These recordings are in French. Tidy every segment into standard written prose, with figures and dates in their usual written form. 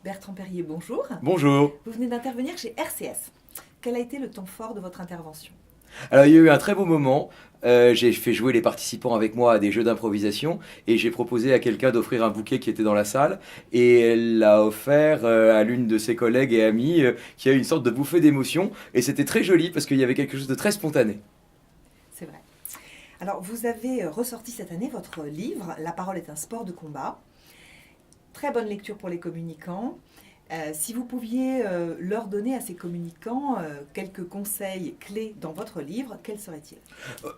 Bertrand Perrier, bonjour. Bonjour. Vous venez d'intervenir chez RCS. Quel a été le temps fort de votre intervention? Alors il y a eu un très beau moment. J'ai fait jouer les participants avec moi à des jeux d'improvisation et j'ai proposé à quelqu'un d'offrir un bouquet qui était dans la salle et elle l'a offert à l'une de ses collègues et amies qui a eu une sorte de bouffée d'émotion et c'était très joli parce qu'il y avait quelque chose de très spontané. C'est vrai. Alors, vous avez ressorti cette année votre livre « La parole est un sport de combat ». Très bonne lecture pour les communicants. Si vous pouviez leur donner à ces communicants quelques conseils clés dans votre livre, quels seraient-ils?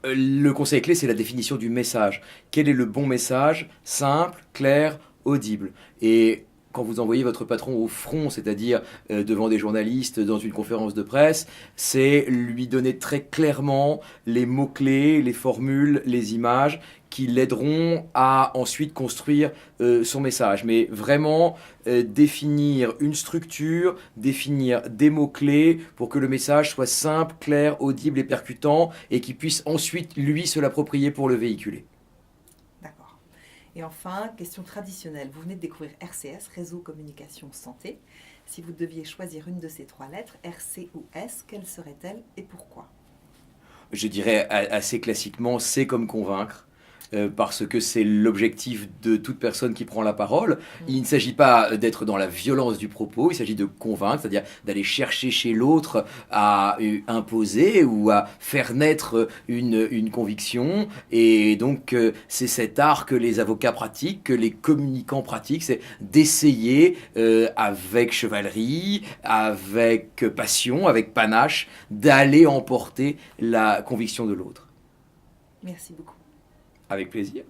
Le conseil clé, c'est la définition du message. Quel est le bon message? Simple, clair, audible. Et quand vous envoyez votre patron au front, c'est-à-dire devant des journalistes, dans une conférence de presse, c'est lui donner très clairement les mots-clés, les formules, les images qui l'aideront à ensuite construire son message. Mais vraiment définir une structure, définir des mots-clés pour que le message soit simple, clair, audible et percutant et qu'il puisse ensuite, lui, se l'approprier pour le véhiculer. D'accord. Et enfin, question traditionnelle. Vous venez de découvrir RCS, Réseau Communication Santé. Si vous deviez choisir une de ces trois lettres, RC ou S, quelle serait-elle et pourquoi? Je dirais assez classiquement, c'est comme convaincre. Parce que c'est l'objectif de toute personne qui prend la parole. Il ne s'agit pas d'être dans la violence du propos, il s'agit de convaincre, c'est-à-dire d'aller chercher chez l'autre à imposer ou à faire naître une conviction. Et donc c'est cet art que les avocats pratiquent, que les communicants pratiquent, c'est d'essayer avec chevalerie, avec passion, avec panache, d'aller emporter la conviction de l'autre. Merci beaucoup. Avec plaisir.